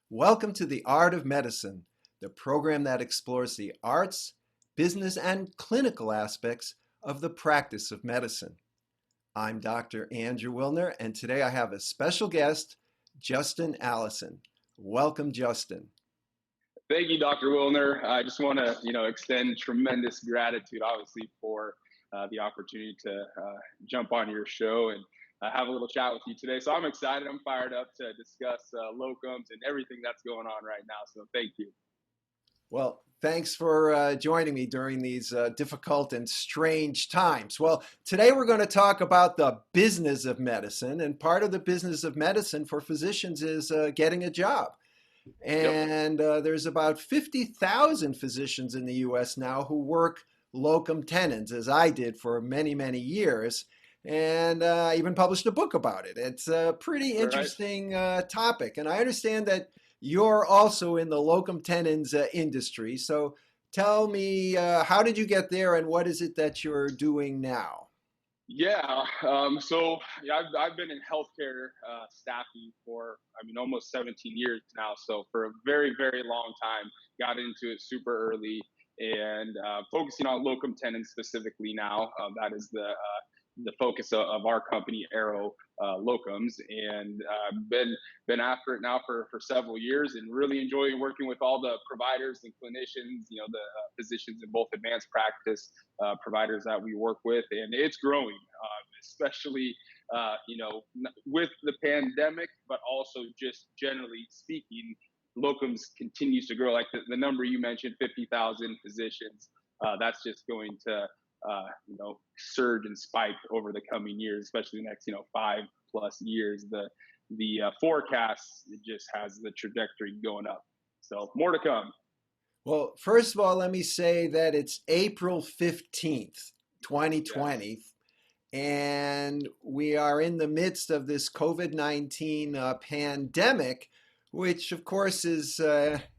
Welcome to The Art of Medicine, the program that explores the arts, business, and clinical aspects of the practice of medicine. I'm Dr. Andrew Wilner, and today I have a special guest, Justin Allison. Welcome, Justin. Thank you, Dr. Wilner. I just want to, extend tremendous gratitude, obviously, for the opportunity to jump on your show and have a little chat with you today. So I'm excited. I'm fired up to discuss locums and everything that's going on right now. So thank you. Well, thanks for joining me during these difficult and strange times. Well, today we're going to talk about the business of medicine, and part of the business of medicine for physicians is getting a job. And there's about 50,000 physicians in the U.S. now who work locum tenens, as I did for many, many years. And I even published a book about it. It's a pretty interesting topic. And I understand that you're also in the locum tenens industry. So tell me, how did you get there and what is it that you're doing now? I've been in healthcare staffing for, almost 17 years now. So for a very, very long time, got into it super early and focusing on locum tenens specifically now. That is the focus of our company, Aero Locums, and been after it now for several years, and really enjoying working with all the providers and clinicians, the physicians in both advanced practice providers that we work with, and it's growing, especially with the pandemic, but also just generally speaking, locums continues to grow. Like the number you mentioned, 50,000 physicians, that's just going to surge and spike over the coming years, especially the next 5+ years. The forecast just has the trajectory going up. So more to come. Well, first of all, let me say that it's April 15th, 2020, and we are in the midst of this COVID-19 pandemic, which of course is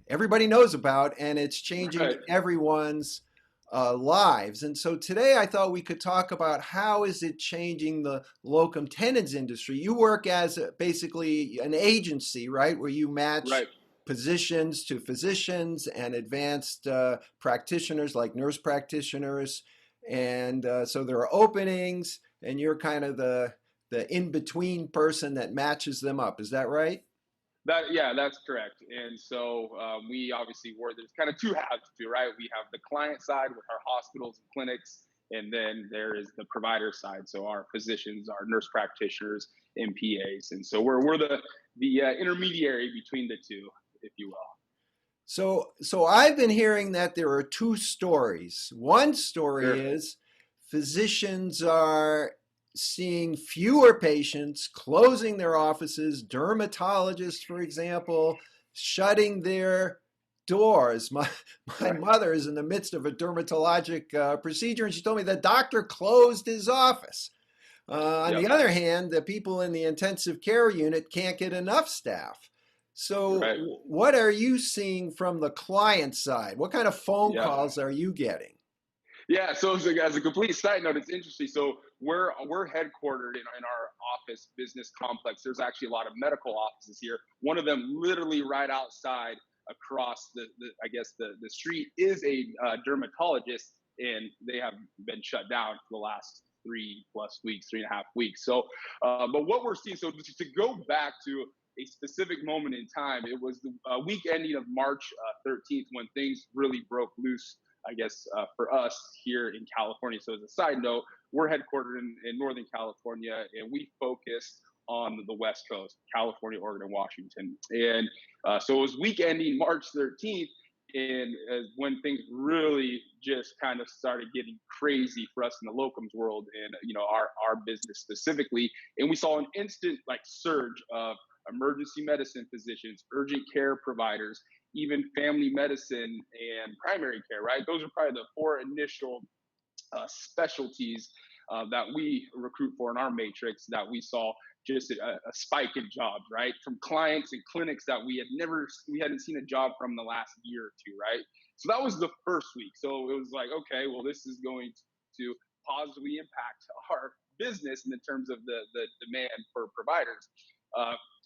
everybody knows about, and it's changing everyone's lives. And so today I thought we could talk about how is it changing the locum tenens industry. You work as basically an agency, right, where you match positions to physicians and advanced practitioners like nurse practitioners. And so there are openings, and you're kind of the in-between person that matches them up. Is that right? That's correct. And so we obviously there's kind of two halves to it, right? We have the client side with our hospitals and clinics, and then there is the provider side. So our physicians, our nurse practitioners, MPAs. And so we're the intermediary between the two, if you will. So I've been hearing that there are two stories. One story is physicians are seeing fewer patients, closing their offices, dermatologists, for example, shutting their doors. My mother is in the midst of a dermatologic procedure, and she told me the doctor closed his office. On the other hand, the people in the intensive care unit can't get enough staff. So what are you seeing from the client side? What kind of phone calls are you getting? Yeah, so as a complete side note, it's interesting. So we're headquartered in our office business complex. There's actually a lot of medical offices here. One of them literally right outside across the street is a dermatologist, and they have been shut down for the last 3.5 weeks. So, but what we're seeing, so to go back to a specific moment in time, it was the week ending of March 13th when things really broke loose, I guess, for us here in California. So as a side note, we're headquartered in Northern California, and we focus on the West Coast, California, Oregon, and Washington. And so it was week ending March 13th, and when things really just kind of started getting crazy for us in the locums world and, our business specifically. And we saw an instant surge of emergency medicine physicians, urgent care providers, even family medicine and primary care, right? Those are probably the four initial specialties that we recruit for in our matrix, that we saw just a spike in jobs, right? From clients and clinics that we hadn't seen a job from the last year or two, right? So that was the first week. So it was like, okay, well, this is going to positively impact business in terms of the demand for providers.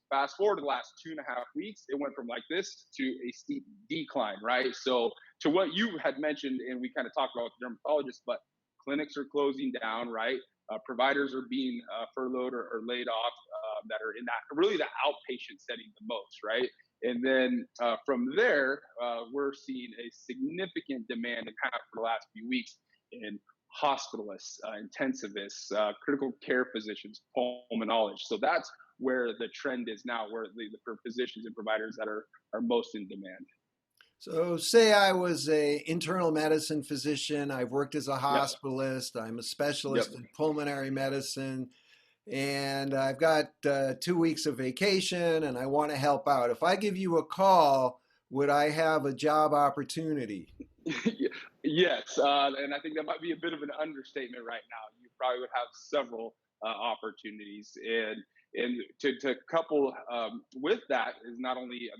Fast forward to the last 2.5 weeks, it went from like this to a steep decline, right? So to what you had mentioned, and we kind of talked about with dermatologists, but clinics are closing down, right? Providers are being furloughed or laid off that are in that really the outpatient setting the most, right? And then from there, we're seeing a significant demand and kind of for the last few weeks in hospitalists, intensivists, critical care physicians, pulmonologists. So that's where the trend is now, where for physicians and providers that are most in demand. So say I was a internal medicine physician, I've worked as a Yep. hospitalist, I'm a Yep. specialist in pulmonary medicine, and I've got 2 weeks of vacation and I want to help out. If I give you a call, would I have a job opportunity? Yes, and I think that might be a bit of an understatement right now. You probably would have several opportunities, and to couple with that is not only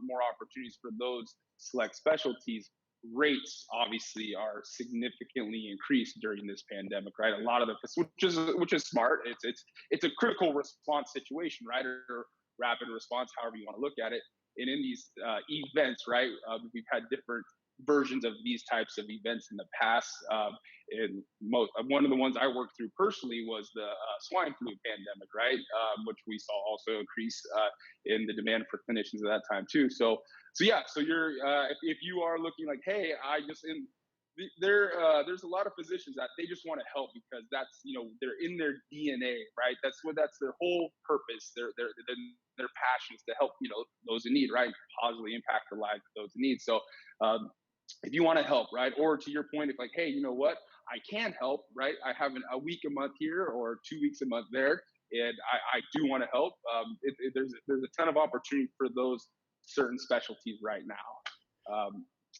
more opportunities for those select specialties. Rates obviously are significantly increased during this pandemic, right? A lot of the which is smart. It's a critical response situation, right, or rapid response, however you want to look at it. And in these events, right, we've had different versions of these types of events in the past. And one of the ones I worked through personally was the swine flu pandemic, right? Which we saw also increase in the demand for clinicians at that time too. So yeah, so you're if you are looking like, hey, there's a lot of physicians that they just want to help because that's they're in their DNA, right? That's their whole purpose. Their passion is to help those in need, right? Positively impact the lives of those in need. So if you want to help, right? Or to your point, if like, hey, you know what? I can help, right? I have a week a month here or 2 weeks a month there, and I do want to help. There's a ton of opportunity for those certain specialties right now.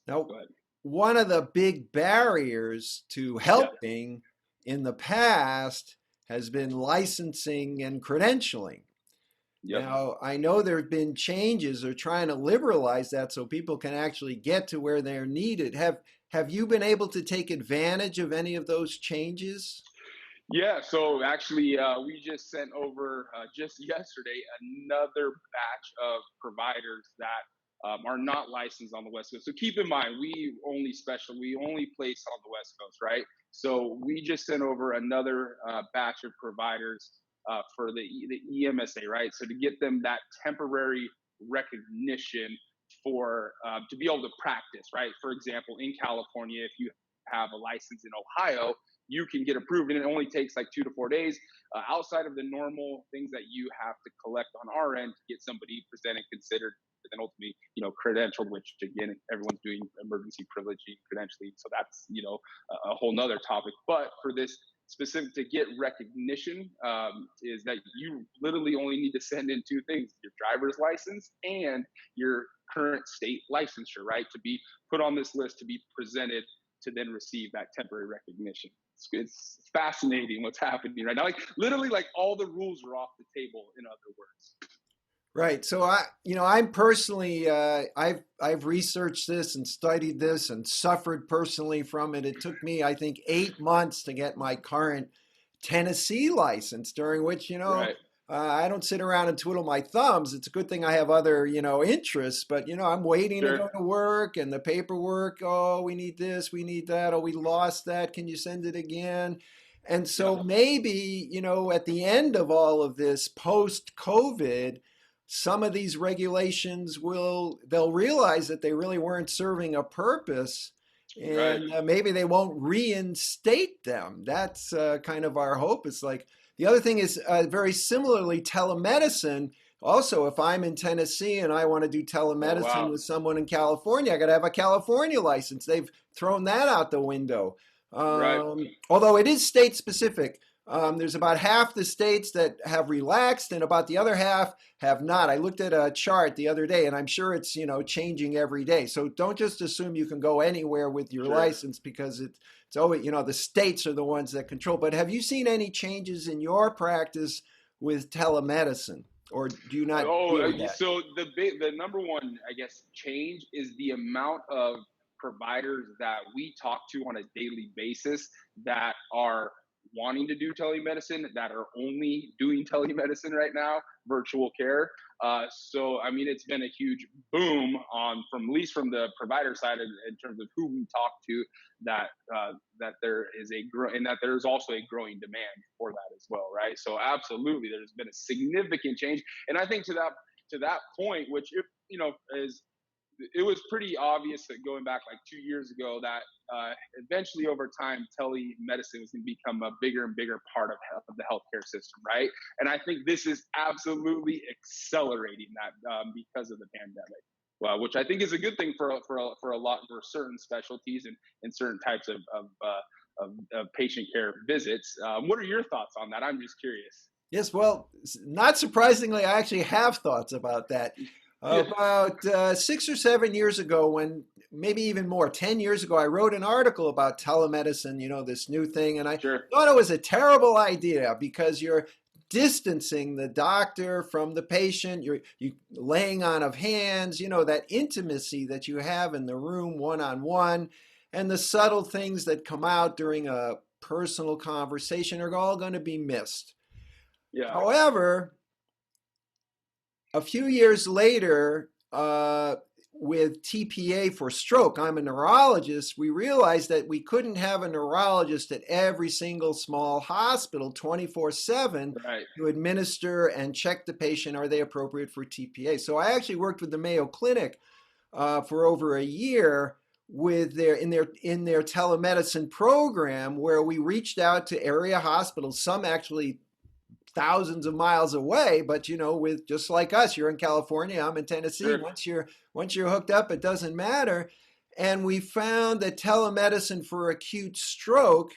Now, Go ahead. one of the big barriers to Yeah. helping in the past has been licensing and credentialing. Yep. Now, I know there have been changes. They're trying to liberalize that so people can actually get to where they're needed. Have you been able to take advantage of any of those changes? Yeah, so actually, we just sent over just yesterday another batch of providers that are not licensed on the West Coast. So keep in mind, we only place on the West Coast, right? So we just sent over another batch of providers for the EMSA, right? So to get them that temporary recognition for to be able to practice, right? For example, in California, if you have a license in Ohio, you can get approved, and it only takes like 2 to 4 days. Outside of the normal things that you have to collect on our end to get somebody presented, considered, and then ultimately, credentialed. Which again, everyone's doing emergency privileging, credentialing, so that's a whole nother topic. But for this specific to get recognition, is that you literally only need to send in two things: your driver's license and your current state licensure, right, to be put on this list to be presented to then receive that temporary recognition. It's fascinating what's happening right now. Like literally, like all the rules are off the table. In other words. Right. So I'm personally, I've researched this and studied this and suffered personally from it. It took me, I think, 8 months to get my current Tennessee license, during which, Right. I don't sit around and twiddle my thumbs. It's a good thing I have other, interests, but, I'm waiting to Sure. go to work and the paperwork. Oh, we need this, we need that. Oh, we lost that. Can you send it again? And Yep. so maybe, at the end of all of this post COVID, some of these regulations they'll realize that they really weren't serving a purpose, Right. and maybe they won't reinstate them. That's kind of our hope. It's like the other thing is very similarly telemedicine. Also, if I'm in Tennessee and I want to do Oh telemedicine wow. with someone in California, I got to have a California license. They've thrown that out the window. Right. Although it is state specific. There's about half the states that have relaxed and about the other half have not. I looked at a chart the other day and I'm sure it's, changing every day. So don't just assume you can go anywhere with your Sure. license because it's always, the states are the ones that control. But have you seen any changes in your practice with telemedicine, or do you not deal with that? So the number one, I guess, change is the amount of providers that we talk to on a daily basis that are wanting to do telemedicine that are only doing telemedicine right now, virtual care. So I mean, it's been a huge boom on from at least from the provider side in terms of who we talk to, that that there is and that there's also a growing demand for that as well, right? So absolutely, there's been a significant change, and I think to that point, which if you know is it was pretty obvious that going back like 2 years ago that eventually over time telemedicine was going to become a bigger and bigger part of the healthcare system, right? And I think this is absolutely accelerating that because of the pandemic, which I think is a good thing for certain specialties and certain types of patient care visits. What are your thoughts on that? I'm just curious. Yes, well, not surprisingly, I actually have thoughts about that. About 6 or 7 years ago, when maybe even more, 10 years ago, I wrote an article about telemedicine, this new thing. And I thought it was a terrible idea because you're distancing the doctor from the patient, you laying on of hands, that intimacy that you have in the room one-on-one, and the subtle things that come out during a personal conversation are all going to be missed. Yeah. However, a few years later, with TPA for stroke, I'm a neurologist, we realized that we couldn't have a neurologist at every single small hospital 24/7 to administer and check the patient, are they appropriate for TPA? So I actually worked with the Mayo Clinic for over a year with in their telemedicine program, where we reached out to area hospitals, some actually thousands of miles away, but with just like us, you're in California, I'm in Tennessee. Sure. Once you're hooked up, it doesn't matter. And we found that telemedicine for acute stroke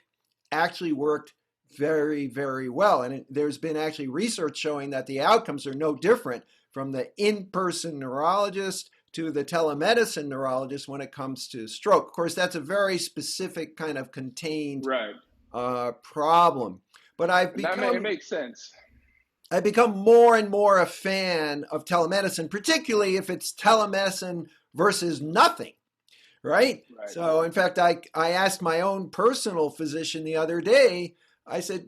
actually worked very, very well. And there's been actually research showing that the outcomes are no different from the in-person neurologist to the telemedicine neurologist when it comes to stroke. Of course, that's a very specific kind of contained problem. But it makes sense. I've become more and more a fan of telemedicine, particularly if it's telemedicine versus nothing, right? So in fact, I asked my own personal physician the other day, I said,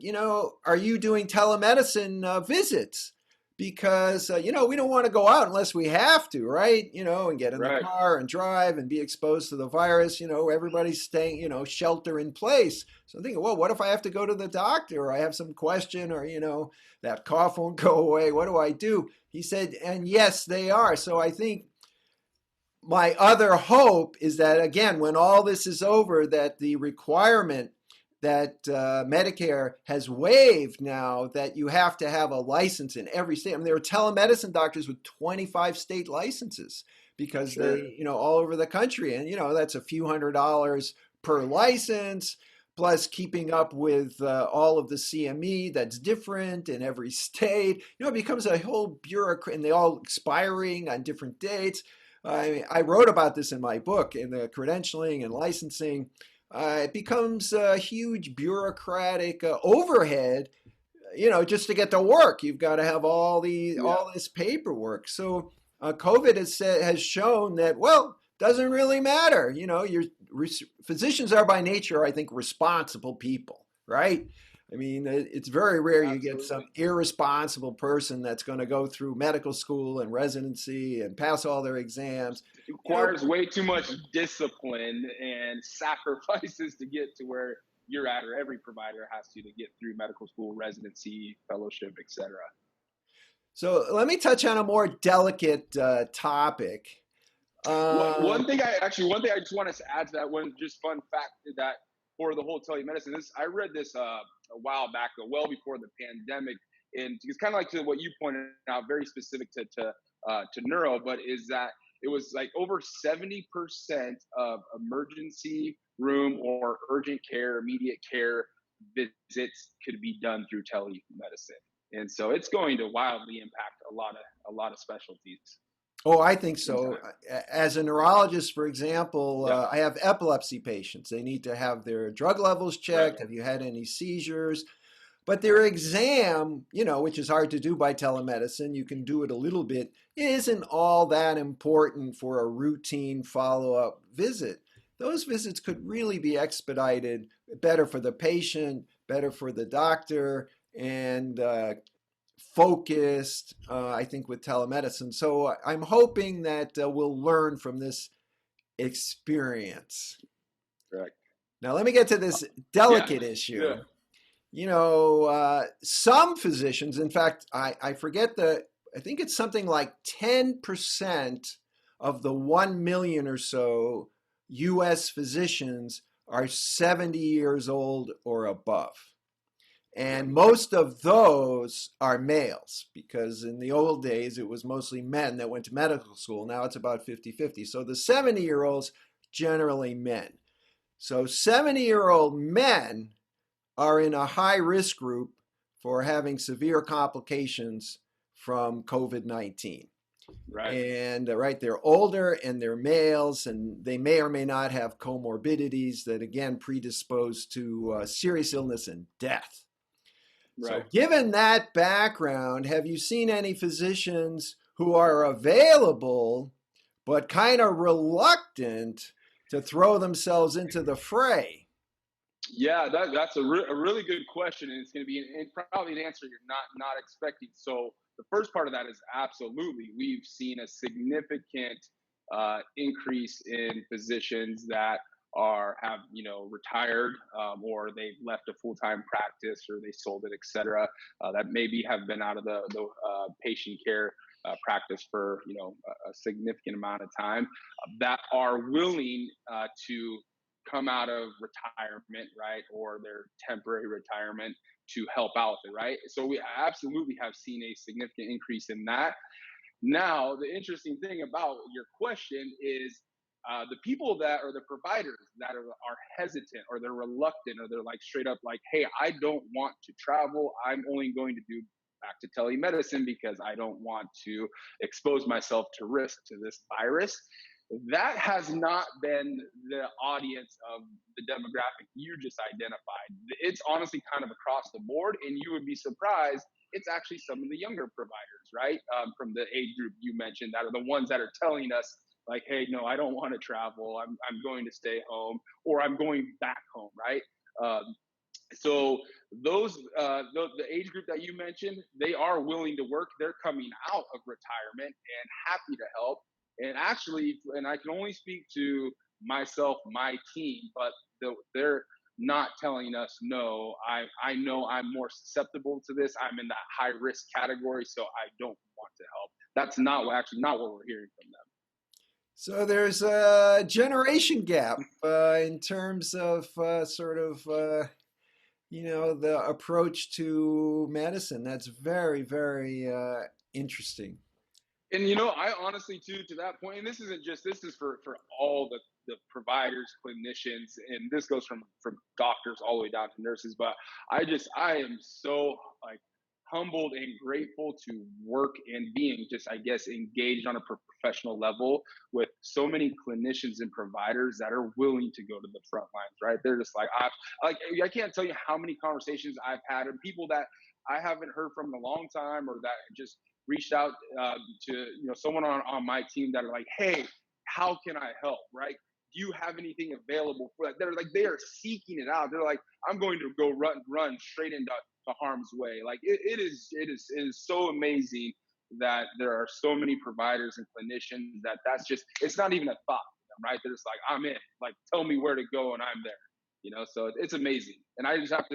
are you doing telemedicine visits? Because, we don't want to go out unless we have to, right? And get in the car and drive and be exposed to the virus. Everybody's staying, shelter in place. So I'm thinking, well, what if I have to go to the doctor, or I have some question, or, that cough won't go away? What do I do? He said, and yes, they are. So I think my other hope is that, again, when all this is over, that the requirement that Medicare has waived now, that you have to have a license in every state. I mean, there are telemedicine doctors with 25 state licenses because they, all over the country. And, that's a few $100s per license, plus keeping up with all of the CME that's different in every state. It becomes a whole bureaucracy, and they all expiring on different dates. I wrote about this in my book, in the credentialing and licensing. It becomes a huge bureaucratic overhead, just to get to work. You've got to have all this paperwork. So COVID has shown that, well, doesn't really matter. Physicians are by nature, I think, responsible people, right? I mean, it's very rare you get some irresponsible person that's going to go through medical school and residency and pass all their exams. It requires way too much discipline and sacrifices to get to where you're at, or every provider has to get through medical school, residency, fellowship, etc. So let me touch on a more delicate topic. One thing I just want to add to that one, just fun fact that for the whole telemedicine, I read this a while back, well before the pandemic, and it's kind of like to what you pointed out, very specific to neuro, but is that it was like over 70% of emergency room or urgent care, immediate care visits could be done through telemedicine, and so it's going to wildly impact a lot of specialties. Oh, I think so. As a neurologist, for example, I have epilepsy patients. They need to have their drug levels checked. Have you had any seizures? But their exam, which is hard to do by telemedicine, you can do it a little bit, isn't all that important for a routine follow-up visit. Those visits could really be expedited, better for the patient, better for the doctor, and focused, I think, with telemedicine. So I'm hoping that we'll learn from this experience. Correct. Now, let me get to this delicate issue. Yeah. You know, some physicians, in fact, I forget I think it's something like 10% of the 1 million or so US physicians are 70 years old or above. And most of those are males, because in the old days, it was mostly men that went to medical school. Now it's about 50-50. So the 70-year-olds, generally men. So 70-year-old men are in a high risk group for having severe complications from COVID-19. Right. And they're older and they're males, and they may or may not have comorbidities that, again, predispose to serious illness and death. Right. So given that background, have you seen any physicians who are available but kind of reluctant to throw themselves into the fray? Yeah, that's a really good question, and it's going to be probably an answer you're not expecting. So the first part of that is absolutely. We've seen a significant increase in physicians that have retired, or they've left a full-time practice, or they sold it, etc. That maybe have been out of the patient care practice for a significant amount of time, that are willing to come out of retirement, right, or their temporary retirement to help out with it, right? So we absolutely have seen a significant increase in that. Now, the interesting thing about your question is the people that are the providers that are hesitant, or they're reluctant, or they're like straight up like, hey, I don't want to travel. I'm only going to do back to telemedicine because I don't want to expose myself to risk to this virus. That has not been the audience of the demographic you just identified. It's honestly kind of across the board, and you would be surprised. It's actually some of the younger providers, right, from the age group you mentioned, that are the ones that are telling us, like, hey, no, I don't want to travel. I'm going to stay home, or I'm going back home, right? So those the age group that you mentioned, they are willing to work. They're coming out of retirement and happy to help. And actually, and I can only speak to myself, my team, but they're not telling us no. I know I'm more susceptible to this. I'm in that high risk category, so I don't want to help. That's not what we're hearing from them. So there's a generation gap in terms of the approach to medicine. That's very, very interesting. And I honestly, too, to that point, and this is for all the providers, clinicians, and this goes from doctors all the way down to nurses. But I am so humbled and grateful to work and being just, I guess, engaged on a professional level with so many clinicians and providers that are willing to go to the front lines, right? They're just like, I can't tell you how many conversations I've had, and people that I haven't heard from in a long time, or that just reached out to someone on my team that are like, hey, how can I help, right? Do you have anything available for that? They are seeking it out. They're like, I'm going to go run straight into harm's way. Like it is so amazing that there are so many providers and clinicians that's just, it's not even a thought to them, right? They're just like, I'm in, like, tell me where to go and I'm there, so it's amazing. And I have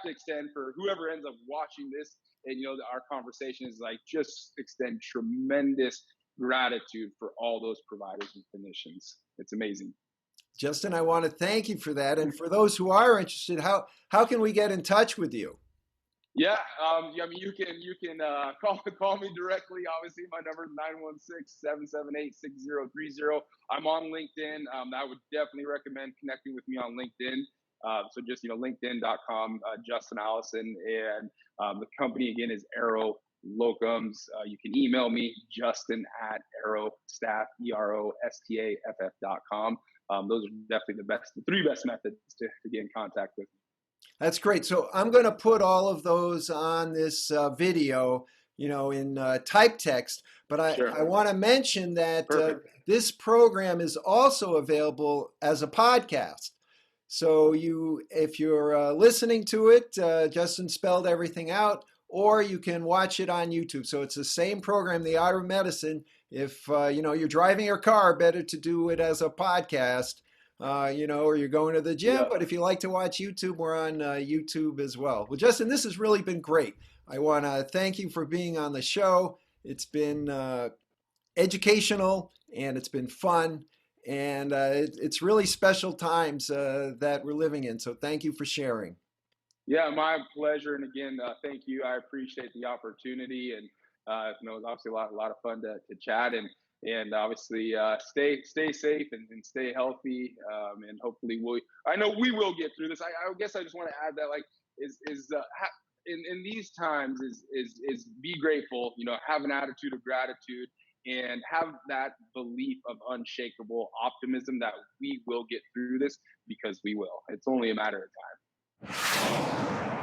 to extend, for whoever ends up watching this, and our conversation is like, just extend tremendous gratitude for all those providers and clinicians. It's amazing. Justin, I want to thank you for that. And for those who are interested, how can we get in touch with you? Yeah, I mean, you can call me directly. Obviously, my number is 916-778-6030. I'm on LinkedIn. I would definitely recommend connecting with me on LinkedIn. So just LinkedIn.com, Justin Allison, and the company again is Arrow Locums. You can email me, Justin@Aerostaff, EROSTAFF.com. Those are definitely the three best methods to get in contact with me. That's great. So I'm going to put all of those on this video, in type text. But I want to mention that this program is also available as a podcast. So if you're listening to it, Justin spelled everything out, or you can watch it on YouTube. So it's the same program, The Art of Medicine. If you're driving your car, better to do it as a podcast, or you're going to the gym. Yeah. But if you like to watch YouTube, we're on YouTube as well. Well, Justin, this has really been great. I want to thank you for being on the show. It's been educational and it's been fun. And it's really special times that we're living in. So thank you for sharing. Yeah, my pleasure. And again, thank you. I appreciate the opportunity. And it was obviously a lot of fun to chat. And obviously stay safe and stay healthy. And hopefully I know we will get through this. I guess I just want to add that, like, in these times is be grateful, have an attitude of gratitude, and have that belief of unshakable optimism that we will get through this, because we will. It's only a matter of time.